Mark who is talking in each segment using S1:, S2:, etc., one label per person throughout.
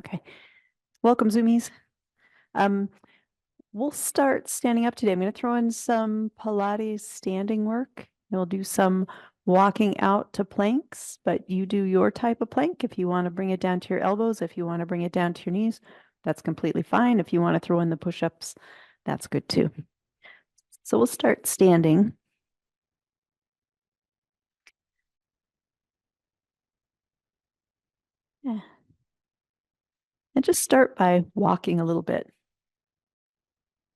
S1: Okay. Welcome, Zoomies. Um, we'll start standing up today. I'm going to throw in some Pilates standing work. We'll do some walking out to planks, but you do your type of plank. If you want to bring it down to your elbows, if you want to bring it down to your knees, that's completely fine. If you want to throw in the push-ups, that's good too. So we'll start standing. Yeah. And just start by walking a little bit.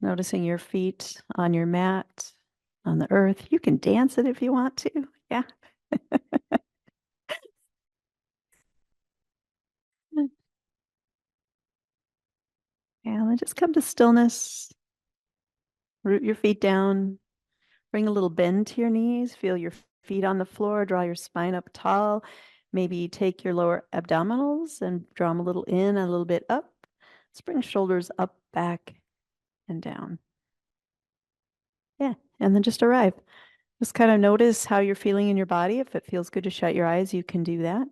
S1: Noticing your feet on your mat, on the earth. You can dance it if you want to. Yeah. And then just come to stillness. Root your feet down. Bring a little bend to your knees. Feel your feet on the floor. Draw your spine up tall. Maybe take your lower abdominals and draw them a little in, a little bit up. Let's bring shoulders up, back, and down. Yeah. And then just arrive. Just kind of notice how you're feeling in your body. If it feels good to shut your eyes, you can do that.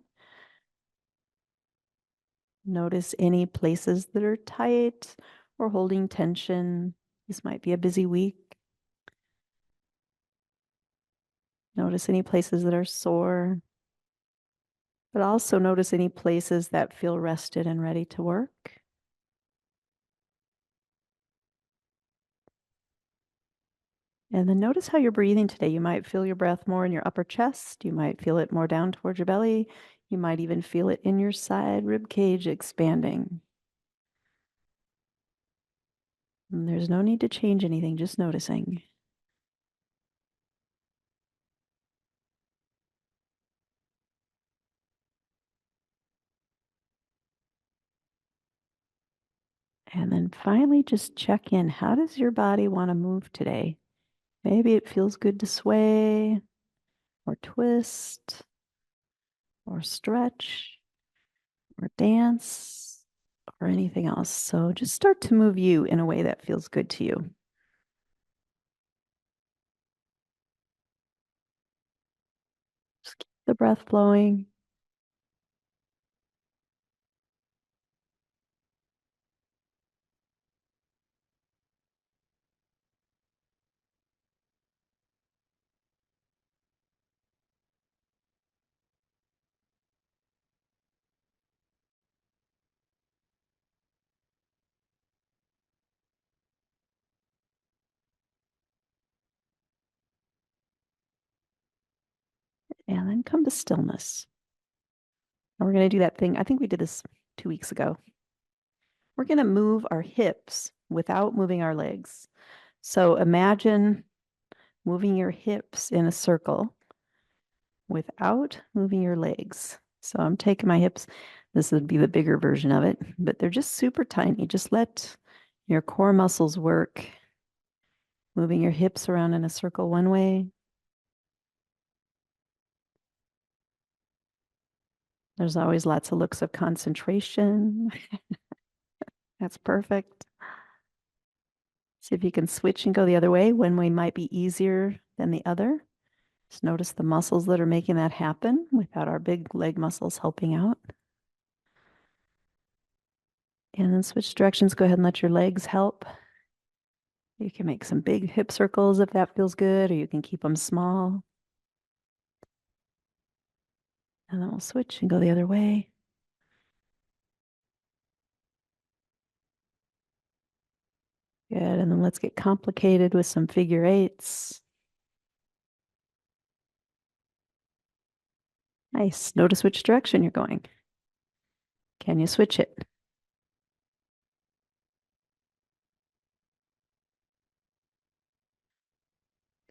S1: Notice any places that are tight or holding tension. This might be a busy week. Notice any places that are sore, but also notice any places that feel rested and ready to work. And then notice how you're breathing today. You might feel your breath more in your upper chest. You might feel it more down towards your belly. You might even feel it in your side rib cage expanding. And there's no need to change anything, just noticing. And then finally, just check in. How does your body want to move today? Maybe it feels good to sway or twist or stretch or dance or anything else. So just start to move you in a way that feels good to you. Just keep the breath flowing. And then come to stillness. And we're going to do that thing. I think we did this 2 weeks ago. We're going to move our hips without moving our legs. So imagine moving your hips in a circle without moving your legs. So I'm taking my hips. This would be the bigger version of it, but they're just super tiny. Just let your core muscles work. Moving your hips around in a circle one way. There's always lots of looks of concentration. That's perfect. See if you can switch and go the other way. One way might be easier than the other. Just notice the muscles that are making that happen without our big leg muscles helping out. And then switch directions. Go ahead and let your legs help. You can make some big hip circles if that feels good, or you can keep them small. And then we'll switch and go the other way. Good. And then let's get complicated with some figure eights. Nice. Notice which direction you're going. Can you switch it?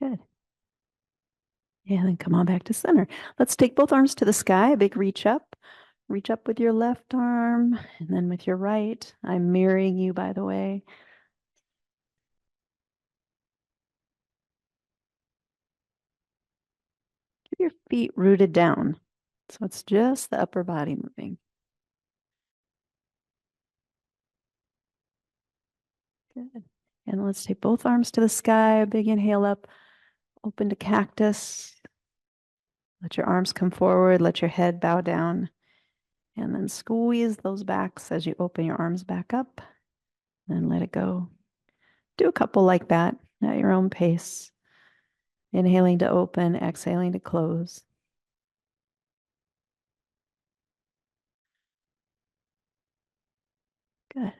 S1: Good. And then come on back to center. Let's take both arms to the sky, a big reach up. Reach up with your left arm and then with your right. I'm mirroring you, by the way. Keep your feet rooted down. So it's just the upper body moving. Good. And let's take both arms to the sky, a big inhale up, open to cactus. Let your arms come forward, let your head bow down. And then squeeze those backs as you open your arms back up and let it go. Do a couple like that at your own pace. Inhaling to open, exhaling to close. Good.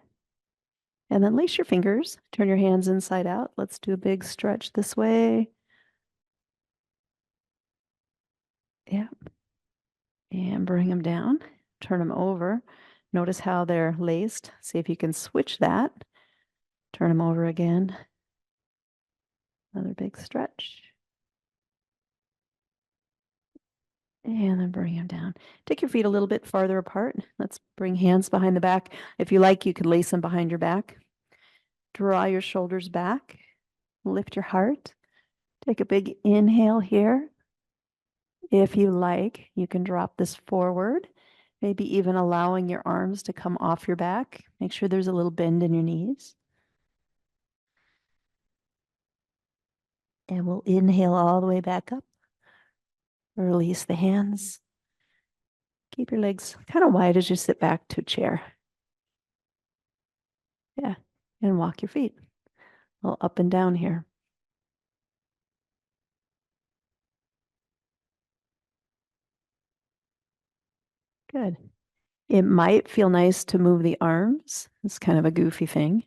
S1: And then lace your fingers, turn your hands inside out. Let's do a big stretch this way. Yeah. And bring them down, turn them over. Notice how they're laced. See if you can switch that. Turn them over again. Another big stretch. And then bring them down. Take your feet a little bit farther apart. Let's bring hands behind the back. If you like, you could lace them behind your back. Draw your shoulders back. Lift your heart. Take a big inhale here. If you like, you can drop this forward, maybe even allowing your arms to come off your back. Make sure there's a little bend in your knees. And we'll inhale all the way back up. Release the hands. Keep your legs kind of wide as you sit back to chair. Yeah. And walk your feet. A little up and down here. Good. It might feel nice to move the arms. It's kind of a goofy thing.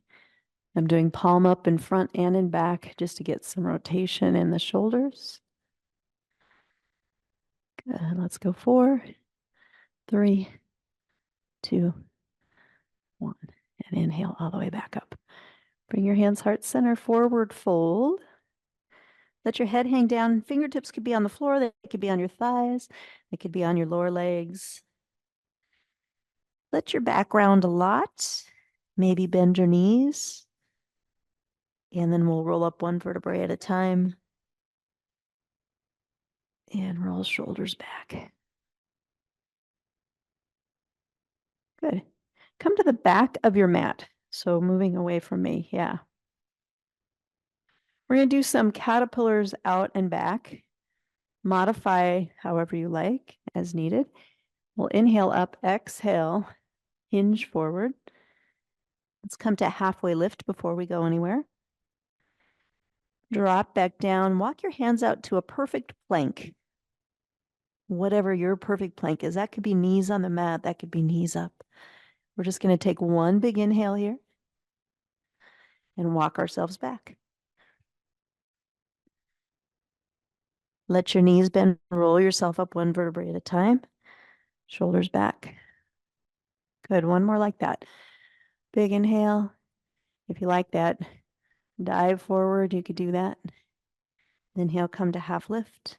S1: I'm doing palm up in front and in back just to get some rotation in the shoulders. Good. Let's go 4, 3, 2, 1. And inhale all the way back up. Bring your hands heart center, forward fold. Let your head hang down. Fingertips could be on the floor. They could be on your thighs. They could be on your lower legs. Let your back round a lot. Maybe bend your knees. And then we'll roll up one vertebrae at a time. And roll shoulders back. Good. Come to the back of your mat. So moving away from me. Yeah. We're going to do some caterpillars out and back. Modify however you like as needed. We'll inhale up, exhale, hinge forward. Let's come to halfway lift before we go anywhere. Drop back down. Walk your hands out to a perfect plank. Whatever your perfect plank is. That could be knees on the mat. That could be knees up. We're just going to take one big inhale here and walk ourselves back. Let your knees bend. Roll yourself up one vertebrae at a time. Shoulders back. Good. One more like that. Big inhale. If you like that, dive forward. You could do that. Inhale, come to half lift.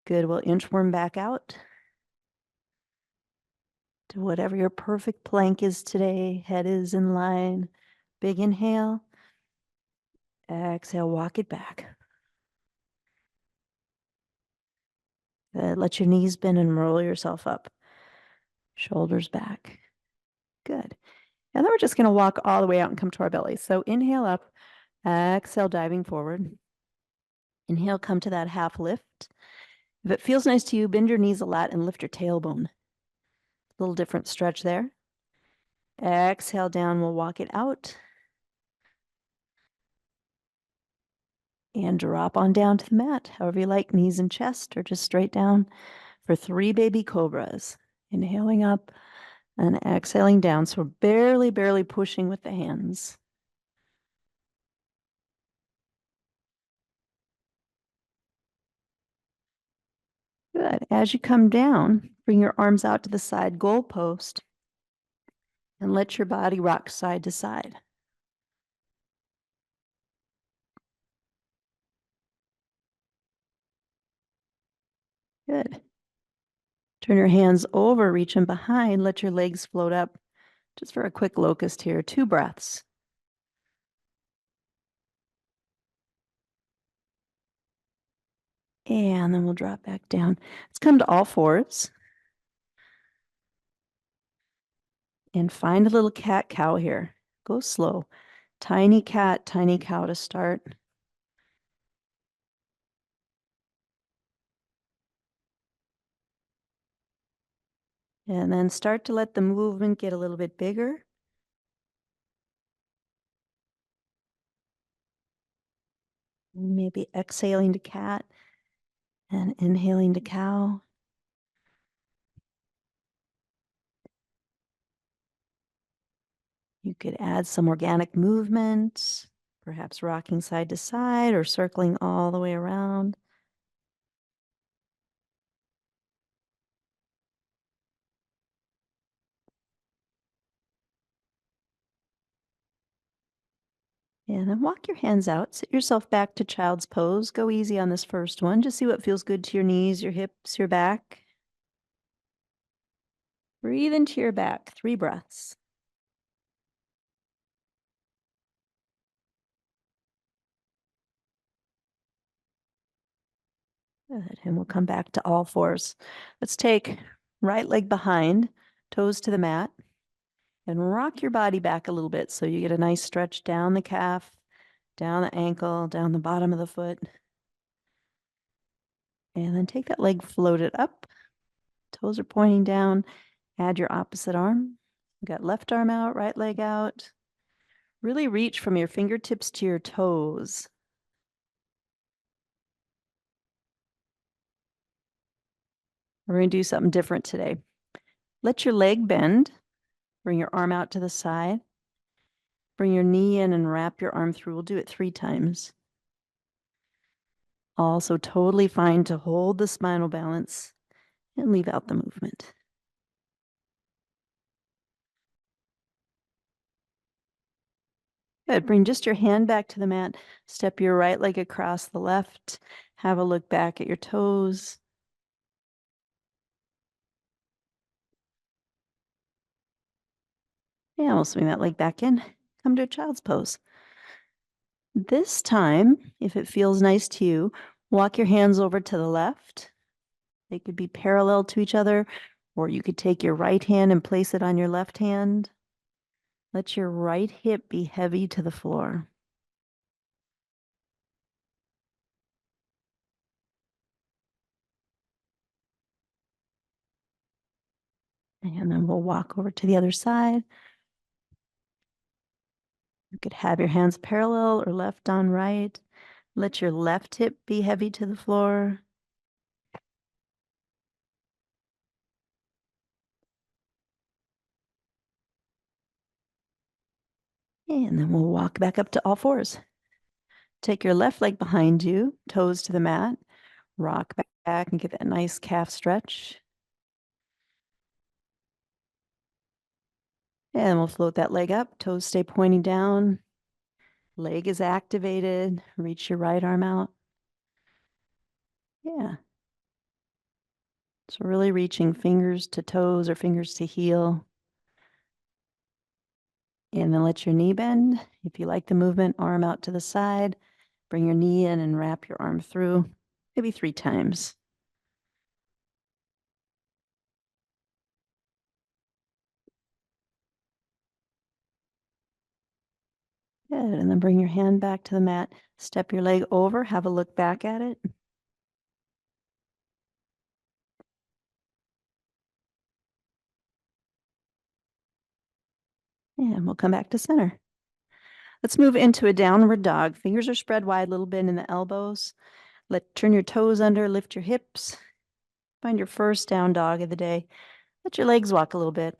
S1: Good. We'll inchworm back out to whatever your perfect plank is today. Head is in line. Big inhale. Exhale, walk it back. Good. Let your knees bend and roll yourself up. Shoulders back. Good. And then we're just going to walk all the way out and come to our belly. So inhale up. Exhale, diving forward. Inhale, come to that half lift. If it feels nice to you, bend your knees a lot and lift your tailbone. A little different stretch there. Exhale down, we'll walk it out. And drop on down to the mat, however you like, knees and chest, or just straight down for 3 baby cobras. Inhaling up and exhaling down. So we're barely pushing with the hands. Good. As you come down, bring your arms out to the side goalpost and let your body rock side to side. Good. Turn your hands over, reach them behind, let your legs float up. Just for a quick locust here, 2 breaths. And then we'll drop back down. Let's come to all fours. And find a little cat-cow here. Go slow. Tiny cat, tiny cow to start. And then start to let the movement get a little bit bigger. Maybe exhaling to cat and inhaling to cow. You could add some organic movement, perhaps rocking side to side or circling all the way around. And then walk your hands out. Sit yourself back to child's pose. Go easy on this first one. Just see what feels good to your knees, your hips, your back. Breathe into your back. 3 breaths. Good. And we'll come back to all fours. Let's take right leg behind, toes to the mat, and rock your body back a little bit so you get a nice stretch down the calf, down the ankle, down the bottom of the foot. And then take that leg, float it up. Toes are pointing down. Add your opposite arm. You got left arm out, right leg out. Really reach from your fingertips to your toes. We're going to do something different today. Let your leg bend. Bring your arm out to the side. Bring your knee in and wrap your arm through. We'll do it 3 times. Also totally fine to hold the spinal balance and leave out the movement. Good. Bring just your hand back to the mat. Step your right leg across the left. Have a look back at your toes. And we'll swing that leg back in. Come to a child's pose. This time, if it feels nice to you, walk your hands over to the left. They could be parallel to each other, or you could take your right hand and place it on your left hand. Let your right hip be heavy to the floor. And then we'll walk over to the other side. You could have your hands parallel or left on right. Let your left hip be heavy to the floor. And then we'll walk back up to all fours. Take your left leg behind you, toes to the mat. Rock back and get that nice calf stretch. And we'll float that leg up. Toes stay pointing down. Leg is activated. Reach your right arm out. Yeah. So really reaching fingers to toes or fingers to heel. And then let your knee bend. If you like the movement, arm out to the side. Bring your knee in and wrap your arm through, maybe 3 times. Good. And then bring your hand back to the mat. Step your leg over. Have a look back at it. And we'll come back to center. Let's move into a downward dog. Fingers are spread wide, a little bit in the elbows. Turn your toes under, lift your hips. Find your first down dog of the day. Let your legs walk a little bit.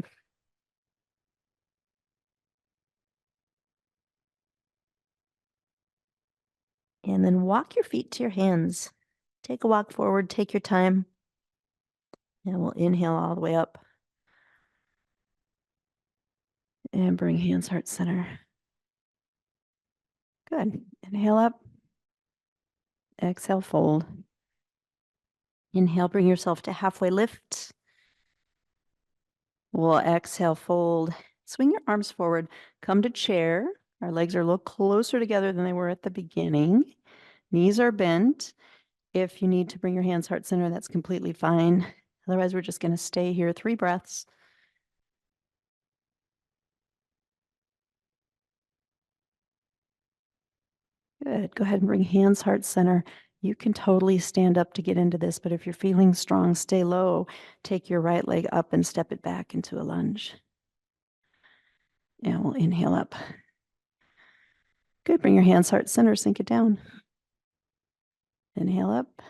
S1: And then walk your feet to your hands. Take a walk forward, take your time. And we'll inhale all the way up. And bring hands, heart center. Good. Inhale up. Exhale, fold. Inhale, bring yourself to halfway lift. We'll exhale, fold. Swing your arms forward. Come to chair. Our legs are a little closer together than they were at the beginning. Knees are bent. If you need to bring your hands heart center, that's completely fine. Otherwise, we're just going to stay here. 3 breaths. Good. Go ahead and bring hands heart center. You can totally stand up to get into this, but if you're feeling strong, stay low. Take your right leg up and step it back into a lunge. And we'll inhale up. Good. Bring your hands heart center, sink it down. Inhale up.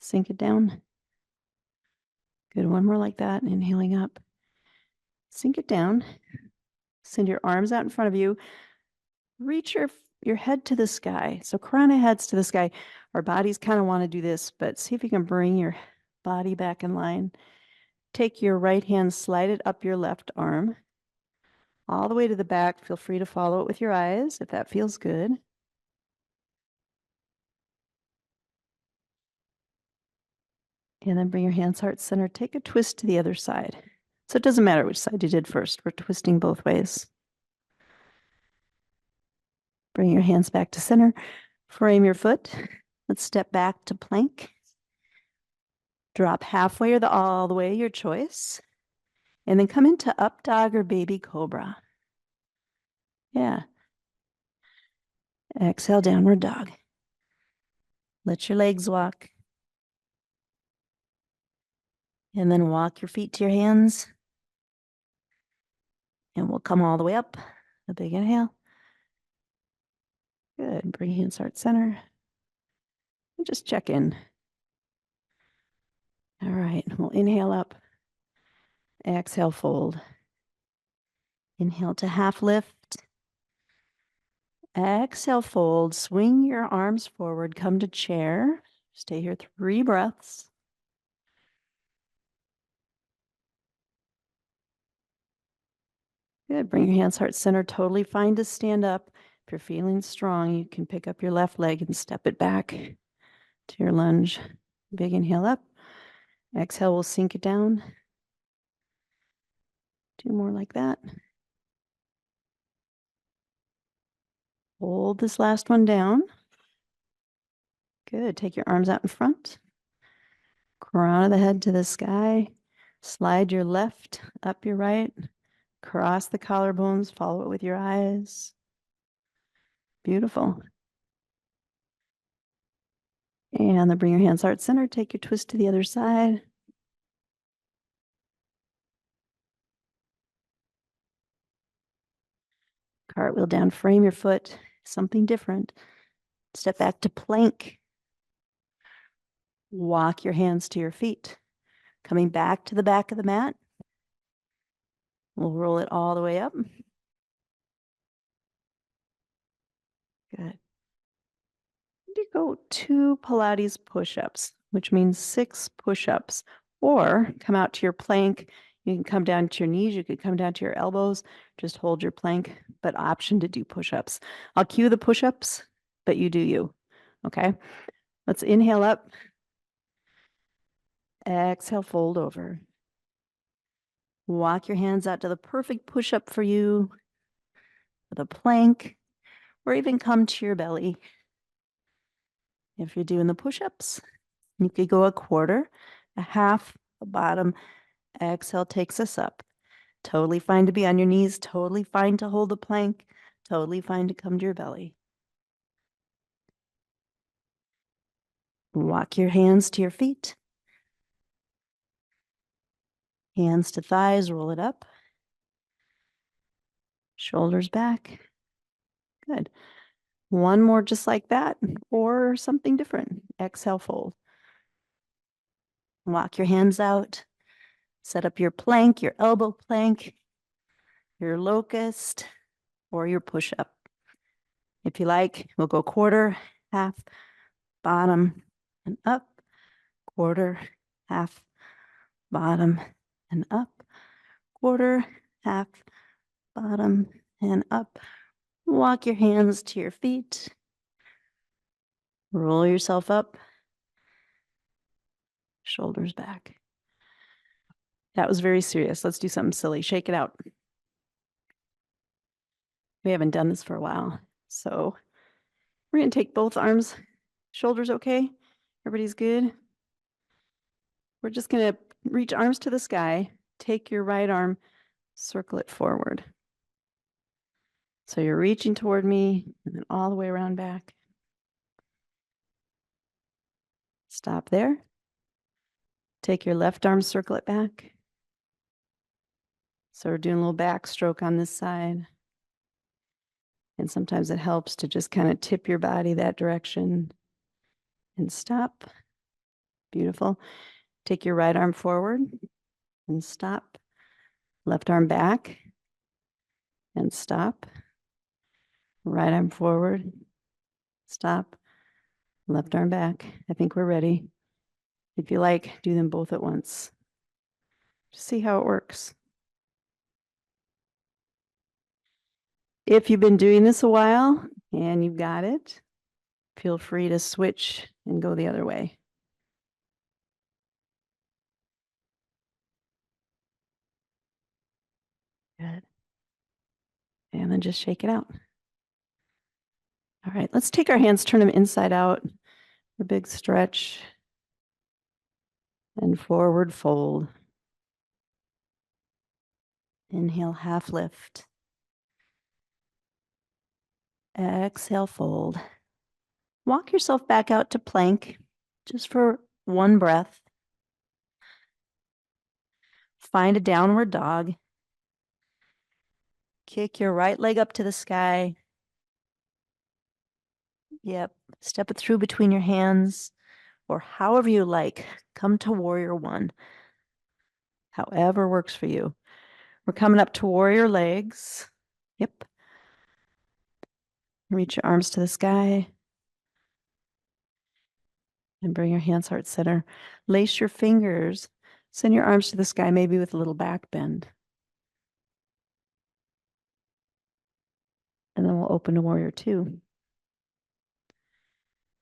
S1: Sink it down. Good. One more like that. Inhaling up. Sink it down. Send your arms out in front of you. Reach your head to the sky. So crown of heads to the sky. Our bodies kind of want to do this, but see if you can bring your body back in line. Take your right hand, slide it up your left arm, all the way to the back. Feel free to follow it with your eyes if that feels good. And then bring your hands heart center. Take a twist to the other side. So it doesn't matter which side you did first. We're twisting both ways. Bring your hands back to center. Frame your foot. Let's step back to plank. Drop halfway or all the way, your choice. And then come into up dog or baby cobra. Yeah. Exhale, downward dog. Let your legs walk. And then walk your feet to your hands. And we'll come all the way up. A big inhale. Good. Bring hands heart center. And just check in. All right. We'll inhale up. Exhale, fold. Inhale to half lift. Exhale, fold. Swing your arms forward. Come to chair. Stay here 3 breaths. Good. Bring your hands heart center. Totally fine to stand up. If you're feeling strong, you can pick up your left leg and step it back to your lunge. Big inhale up. Exhale, we'll sink it down. 2 more like that. Hold this last one down. Good. Take your arms out in front. Crown of the head to the sky. Slide your left up your right. Cross the collarbones. Follow it with your eyes. Beautiful. And then bring your hands heart center. Take your twist to the other side. Cartwheel down, frame your foot. Something different. Step back to plank. Walk your hands to your feet. Coming back to the back of the mat. We'll roll it all the way up. Good. You go 2 Pilates push-ups, which means 6 push-ups, or come out to your plank. You can come down to your knees. You could come down to your elbows. Just hold your plank, but option to do push-ups. I'll cue the push-ups, but you do you. Okay. Let's inhale up. Exhale, fold over. Walk your hands out to the perfect push-up for you, with a plank, or even come to your belly. If you're doing the push-ups, you could go a quarter, a half, a bottom. Exhale takes us up. Totally fine to be on your knees. Totally fine to hold the plank. Totally fine to come to your belly. Walk your hands to your feet. Hands to thighs, roll it up. Shoulders back. Good. One more just like that, or something different. Exhale, fold. Walk your hands out. Set up your plank, your elbow plank, your locust, or your push-up. If you like, we'll go quarter, half, bottom, and up. Quarter, half, bottom, and up. Quarter, half, bottom, and up. Walk your hands to your feet. Roll yourself up. Shoulders back. That was very serious. Let's do something silly. Shake it out. We haven't done this for a while. So we're going to take both arms. Shoulders okay? Everybody's good? We're just going to reach arms to the sky. Take your right arm, circle it forward. So you're reaching toward me and then all the way around back. Stop there. Take your left arm, circle it back. So we're doing a little backstroke on this side. And sometimes it helps to just kind of tip your body that direction and stop. Beautiful. Take your right arm forward and stop. Left arm back and stop. Right arm forward, stop. Left arm back. I think we're ready. If you like, do them both at once. Just see how it works. If you've been doing this a while and you've got it, feel free to switch and go the other way. Good. And then just shake it out. All right, let's take our hands, turn them inside out. A big stretch. And forward fold. Inhale, half lift. Exhale, fold. Walk yourself back out to plank just for one breath. Find a downward dog. Kick your right leg up to the sky. Yep. Step it through between your hands or however you like. Come to warrior one. However works for you. We're coming up to warrior legs. Yep. Reach your arms to the sky. And bring your hands heart center. Lace your fingers. Send your arms to the sky, maybe with a little back bend. And then we'll open to warrior two.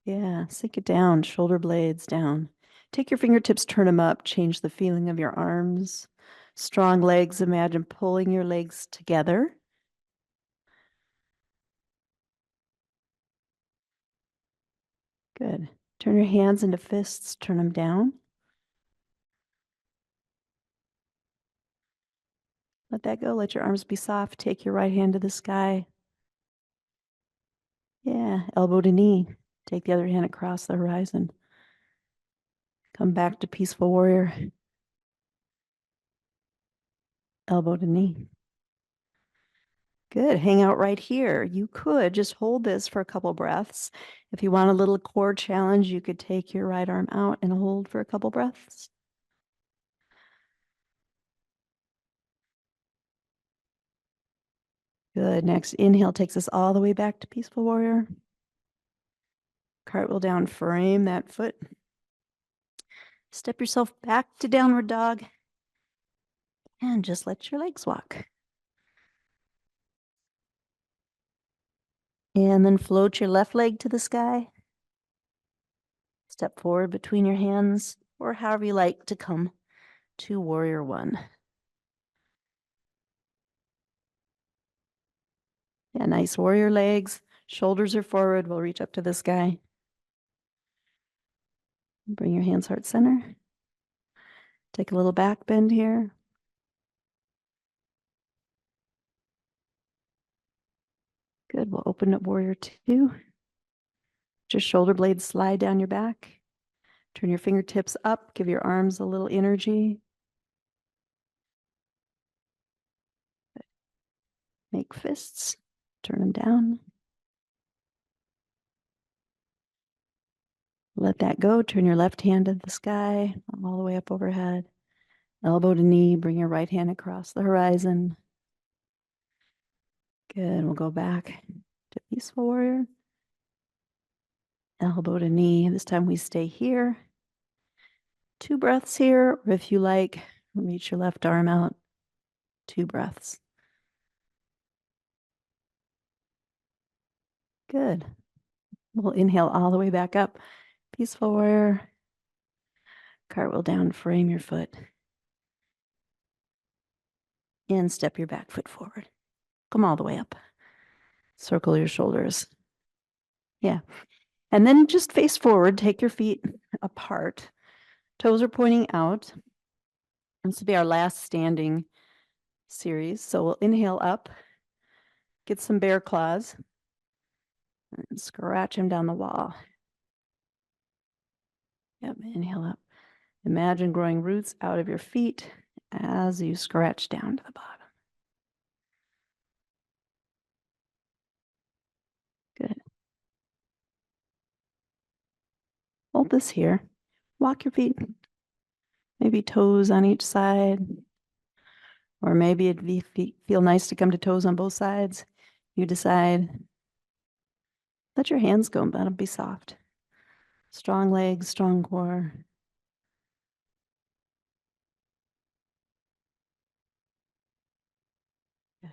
S1: Yeah, sink it down, shoulder blades down. Take your fingertips, turn them up, change the feeling of your arms. Strong legs, imagine pulling your legs together. Good. Turn your hands into fists, turn them down. Let that go, let your arms be soft. Take your right hand to the sky. Yeah, elbow to knee. Take the other hand across the horizon. Come back to peaceful warrior. Elbow to knee. Good. Hang out right here. You could just hold this for a couple breaths. If you want a little core challenge, you could take your right arm out and hold for a couple breaths. Good. Next inhale takes us all the way back to peaceful warrior. Cartwheel down, frame that foot. Step yourself back to downward dog. And just let your legs walk. And then float your left leg to the sky. Step forward between your hands, or however you like to come to warrior one. Yeah, nice warrior legs. Shoulders are forward. We'll reach up to the sky. Bring your hands heart center. Take a little back bend here. Good. We'll open up warrior two. Just shoulder blades slide down your back. Turn your fingertips up. Give your arms a little energy. Make fists. Turn them down. Let that go. Turn your left hand to the sky, all the way up overhead. Elbow to knee. Bring your right hand across the horizon. Good. We'll go back to peaceful warrior. Elbow to knee. This time we stay here. 2 breaths here, or if you like, reach your left arm out. 2 breaths. Good. We'll inhale all the way back up. Peaceful warrior. Cartwheel down, frame your foot. And step your back foot forward. Come all the way up. Circle your shoulders. Yeah. And then just face forward. Take your feet apart. Toes are pointing out. This will be our last standing series. So we'll inhale up. Get some bear claws. And scratch them down the wall. Yep, inhale up. Imagine growing roots out of your feet as you scratch down to the bottom. Good. Hold this here. Walk your feet, maybe toes on each side, or maybe it'd feel nice to come to toes on both sides. You decide. Let your hands go, let them be soft. Strong legs, strong core. Good.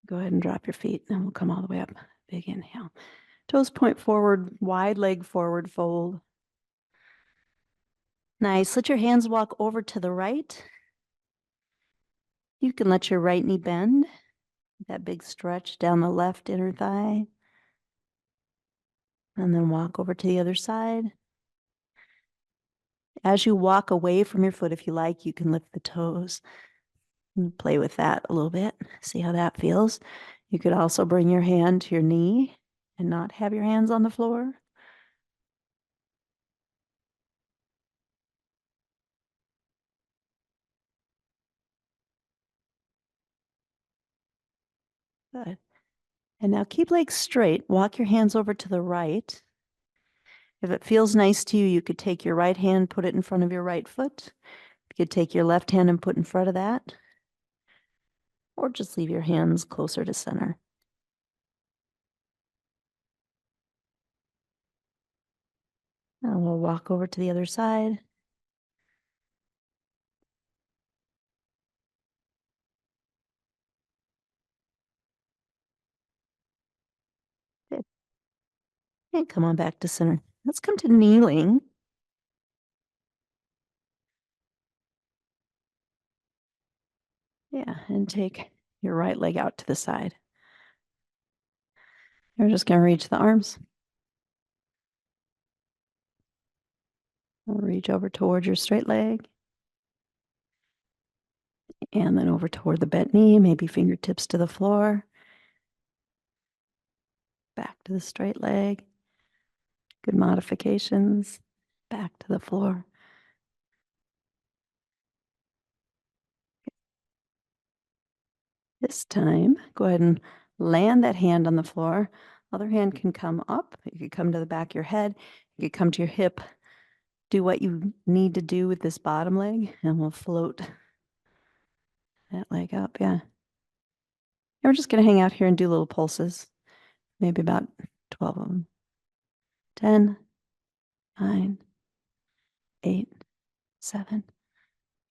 S1: Go ahead and drop your feet, and we'll come all the way up. Big inhale. Toes point forward, wide leg forward fold. Nice. Let your hands walk over to the right. You can let your right knee bend. That big stretch down the left inner thigh. And then walk over to the other side. As you walk away from your foot, if you like, you can lift the toes and play with that a little bit. See how that feels. You could also bring your hand to your knee and not have your hands on the floor. Good. And now keep legs straight. Walk your hands over to the right. If it feels nice to you, you could take your right hand, put it in front of your right foot. You could take your left hand and put in front of that. Or just leave your hands closer to center. And we'll walk over to the other side. Good. And come on back to center. Let's come to kneeling. Yeah, and take your right leg out to the side. You're just going to reach the arms. We'll reach over toward your straight leg. And then over toward the bent knee, maybe fingertips to the floor. Back to the straight leg. Good modifications. Back to the floor. This time, go ahead and land that hand on the floor. Other hand can come up. You could come to the back of your head. You could come to your hip. Do what you need to do with this bottom leg, and we'll float that leg up. Yeah. And we're just going to hang out here and do little pulses, maybe about 12 of them. 10, 9, 8, 7,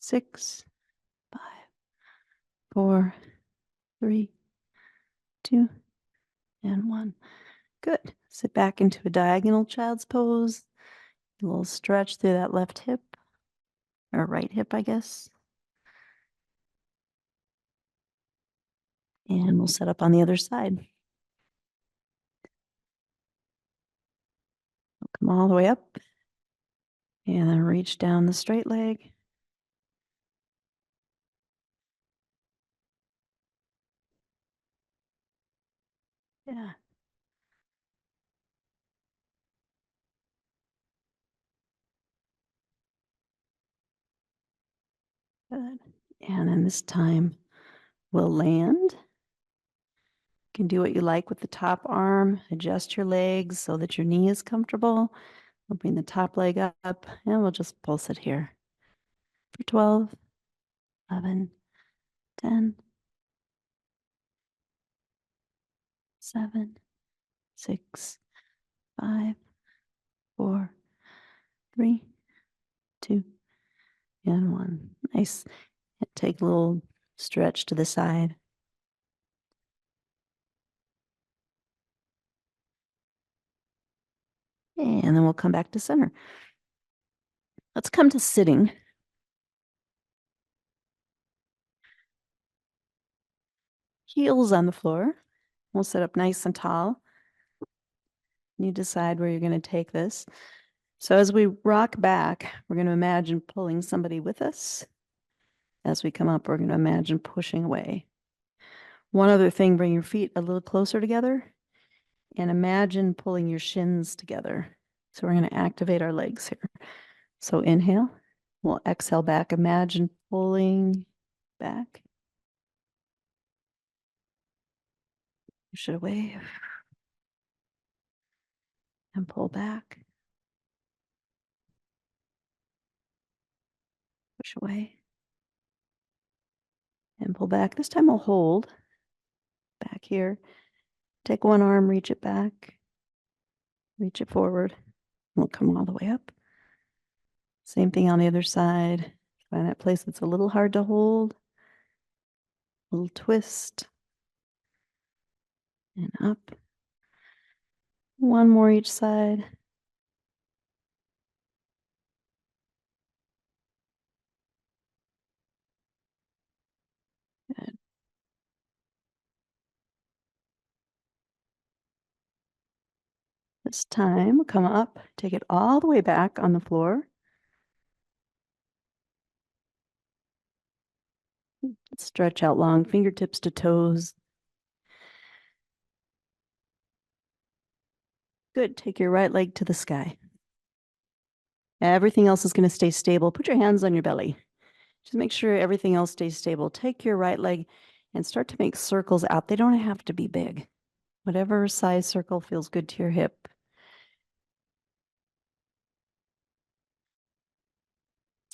S1: 6, 5, 4, 3, 2, and 1. Good. Sit back into a diagonal child's pose. A little stretch through that left hip, or right hip, I guess. And we'll set up on the other side. Come all the way up. And then reach down the straight leg. Yeah. Good. And then this time we'll land. You can do what you like with the top arm. Adjust your legs so that your knee is comfortable. We'll bring the top leg up and we'll just pulse it here for 12, 11, 10, 7, 6, 5, 4, 3, 2, and 1. Nice. Take a little stretch to the side. And then we'll come back to center. Let's come to sitting. Heels on the floor. We'll sit up nice and tall. You decide where you're going to take this. So as we rock back, we're going to imagine pulling somebody with us. As we come up, we're going to imagine pushing away. One other thing, bring your feet a little closer together and imagine pulling your shins together. So we're going to activate our legs here. So inhale, we'll exhale back. Imagine pulling back. Push it away and pull back. Push away and pull back. This time we'll hold back here. Take one arm, reach it back, reach it forward. We'll come all the way up. Same thing on the other side. Find that place that's a little hard to hold. A little twist. And up. One more each side. Good. This time, come up, take it all the way back on the floor. Stretch out long, fingertips to toes. Good. Take your right leg to the sky. Everything else is going to stay stable. Put your hands on your belly. Just make sure everything else stays stable. Take your right leg and start to make circles out. They don't have to be big. Whatever size circle feels good to your hip.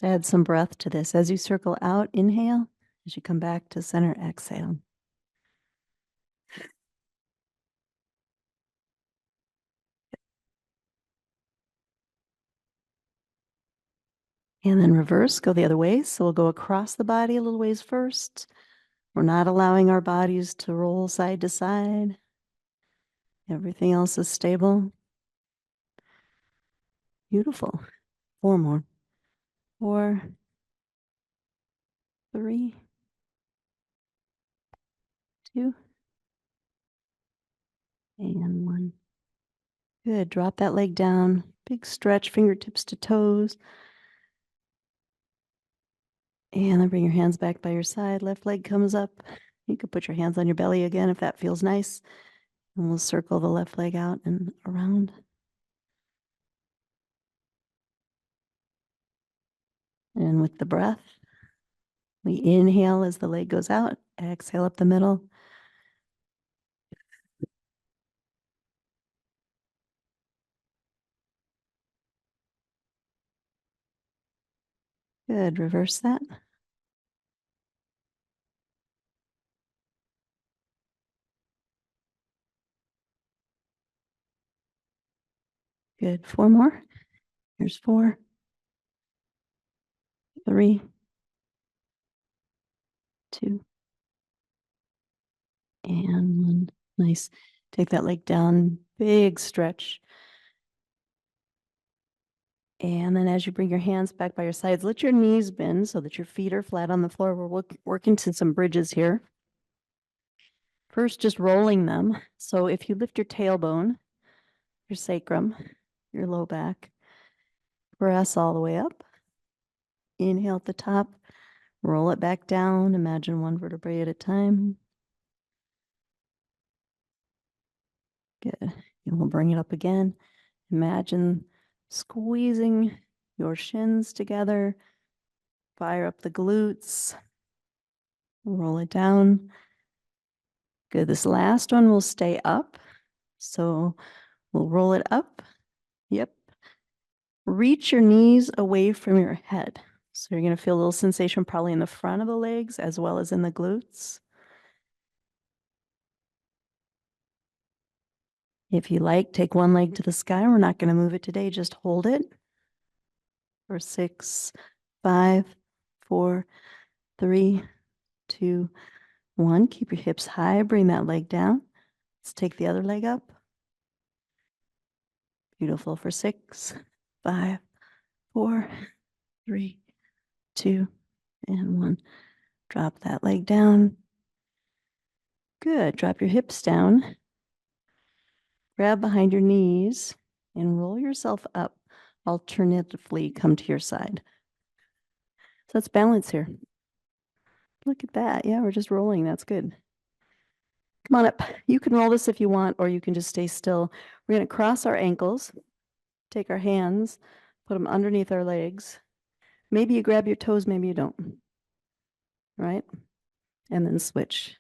S1: Let's add some breath to this. As you circle out, inhale. As you come back to center, exhale. And then reverse, go the other way. So we'll go across the body a little ways first. We're not allowing our bodies to roll side to side. Everything else is stable. Beautiful. 4 more. 4, 3, 2, and 1. Good. Drop that leg down. Big stretch, fingertips to toes. And then bring your hands back by your side. Left leg comes up. You could put your hands on your belly again if that feels nice. And we'll circle the left leg out and around. And with the breath, we inhale as the leg goes out. Exhale up the middle. Good. Reverse that. Good. 4 more. Here's 4, 3, 2, and 1. Nice. Take that leg down. Big stretch. And then as you bring your hands back by your sides, let your knees bend so that your feet are flat on the floor. We're working to some bridges here. First, just rolling them. So if you lift your tailbone, your sacrum, your low back, press all the way up. Inhale at the top, roll it back down. Imagine one vertebrae at a time. Good. And we'll bring it up again. Imagine squeezing your shins together. Fire up the glutes. Roll it down. Good. This last one will stay up. So we'll roll it up. Yep. Reach your knees away from your head. So you're going to feel a little sensation probably in the front of the legs as well as in the glutes. If you like, take one leg to the sky. We're not going to move it today. Just hold it for 6, 5, 4, 3, 2, 1. Keep your hips high. Bring that leg down. Let's take the other leg up. Beautiful for 6, 5, 4, 3, 2, and 1. Drop that leg down. Good. Drop your hips down. Grab behind your knees and roll yourself up. Alternatively, come to your side. So let's balance here. Look at that. Yeah, we're just rolling. That's good. Come on up. You can roll this if you want, or you can just stay still. We're going to cross our ankles. take our hands, put them underneath our legs. Maybe you grab your toes, maybe you don't, right? And then switch.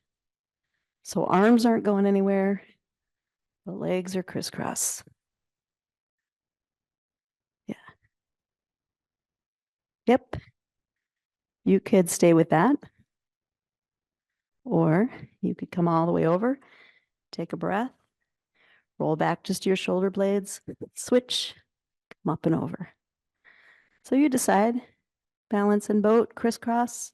S1: So arms aren't going anywhere. The legs are crisscross. Yeah. Yep. You could stay with that, or you could come all the way over, take a breath, roll back just your shoulder blades, switch, come up and over. So you decide, balance and boat, crisscross.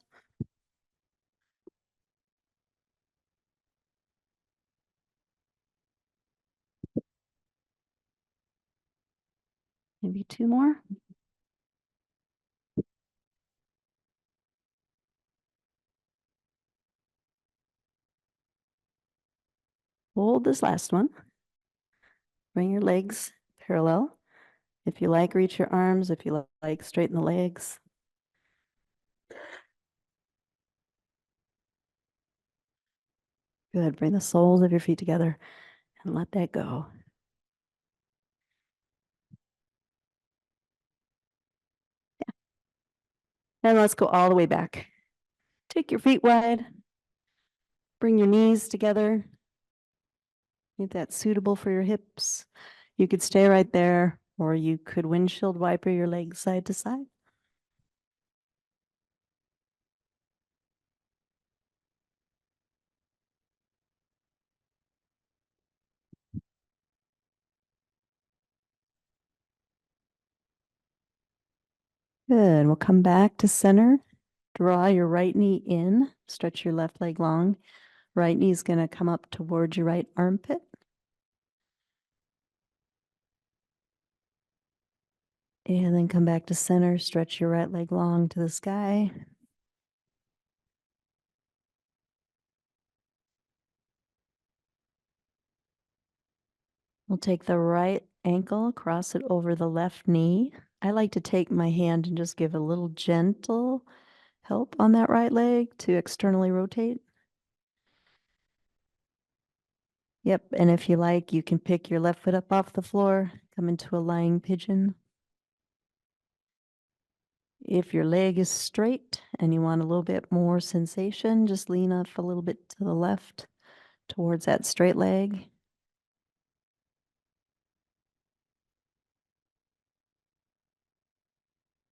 S1: Maybe two more. Hold this last one. Bring your legs parallel. If you like, reach your arms. If you like, straighten the legs. Good. Bring the soles of your feet together and let that go. Yeah. And let's go all the way back. Take your feet wide. Bring your knees together. Make that suitable for your hips. You could stay right there, or you could windshield wiper your legs side to side. Good. We'll come back to center. Draw your right knee in. Stretch your left leg long. Right knee is going to come up towards your right armpit. And then come back to center. Stretch your right leg long to the sky. We'll take the right ankle, cross it over the left knee. I like to take my hand and just give a little gentle help on that right leg to externally rotate. Yep, and if you like, you can pick your left foot up off the floor, come into a lying pigeon. If your leg is straight and you want a little bit more sensation, just lean up a little bit to the left towards that straight leg.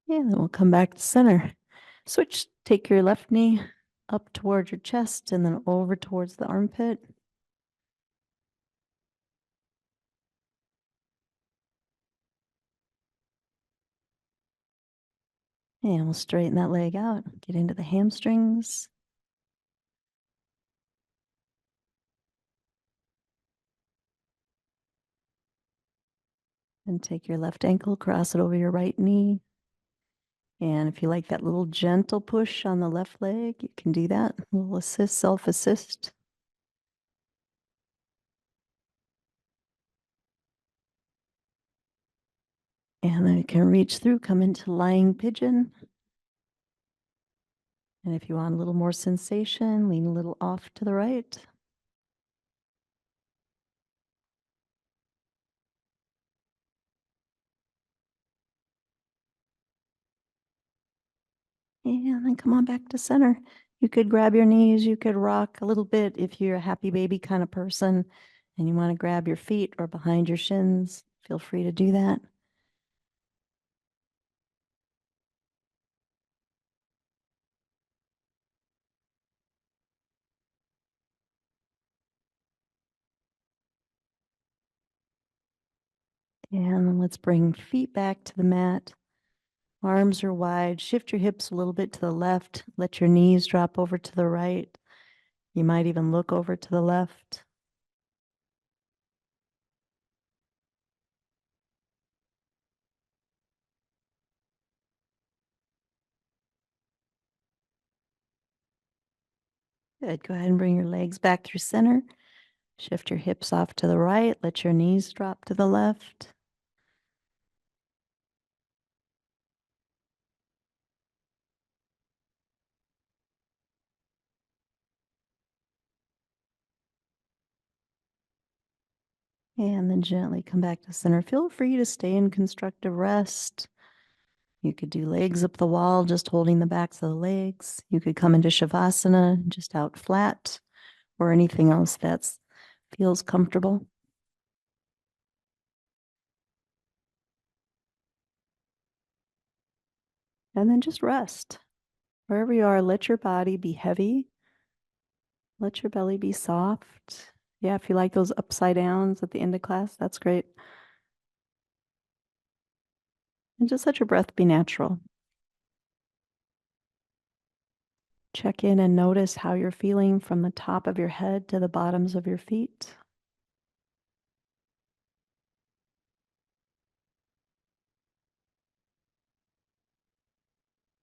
S1: And then we'll come back to center. Switch, take your left knee up towards your chest and then over towards the armpit. And we'll straighten that leg out, get into the hamstrings. And take your left ankle, cross it over your right knee. And if you like that little gentle push on the left leg, you can do that. A little assist, self-assist. And then you can reach through, come into lying pigeon. And if you want a little more sensation, lean a little off to the right. And then come on back to center. You could grab your knees, you could rock a little bit if you're a happy baby kind of person and you want to grab your feet or behind your shins, feel free to do that. And let's bring feet back to the mat. Arms are wide. Shift your hips a little bit to the left. Let your knees drop over to the right. You might even look over to the left. Good. Go ahead and bring your legs back through center. Shift your hips off to the right. Let your knees drop to the left. And then gently come back to center. Feel free to stay in constructive rest. You could do legs up the wall, just holding the backs of the legs. You could come into Shavasana, just out flat, or anything else that feels comfortable. And then just rest. Wherever you are, let your body be heavy. Let your belly be soft. Yeah, if you like those upside downs at the end of class, that's great. And just let your breath be natural. Check in and notice how you're feeling from the top of your head to the bottoms of your feet.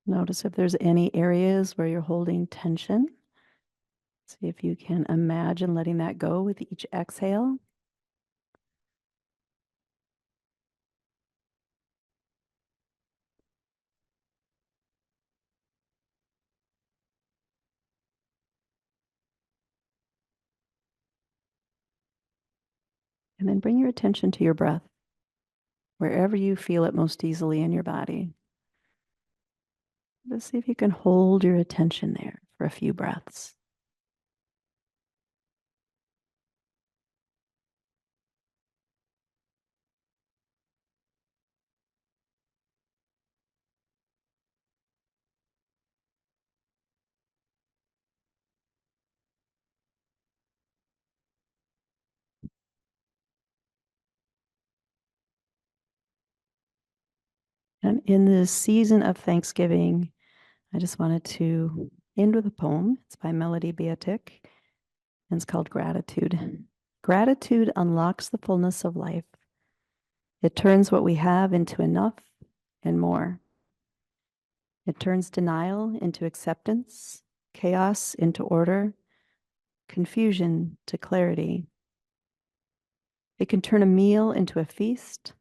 S1: Notice if there's any areas where you're holding tension. See if you can imagine letting that go with each exhale. And then bring your attention to your breath, wherever you feel it most easily in your body. Just see if you can hold your attention there for a few breaths. And in this season of Thanksgiving, I just wanted to end with a poem. It's by Melody Beatic, and it's called Gratitude. Gratitude unlocks the fullness of life. It turns what we have into enough and more. It turns denial into acceptance, chaos into order, confusion to clarity. It can turn a meal into a feast,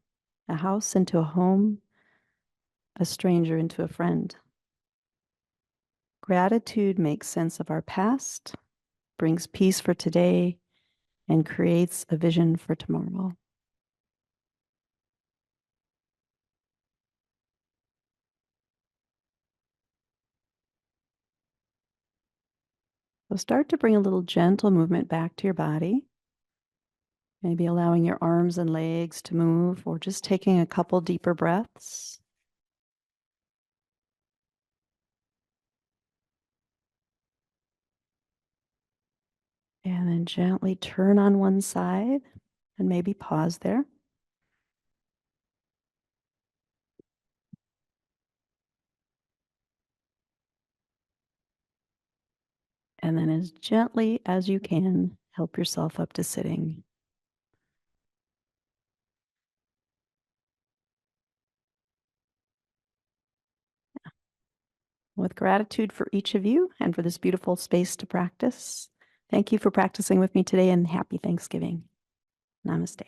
S1: a house into a home, a stranger into a friend. Gratitude makes sense of our past, brings peace for today, and creates a vision for tomorrow. So start to bring a little gentle movement back to your body. Maybe allowing your arms and legs to move, or just taking a couple deeper breaths. And then gently turn on one side and maybe pause there. And then as gently as you can, help yourself up to sitting. With gratitude for each of you and for this beautiful space to practice. Thank you for practicing with me today, and happy Thanksgiving. Namaste.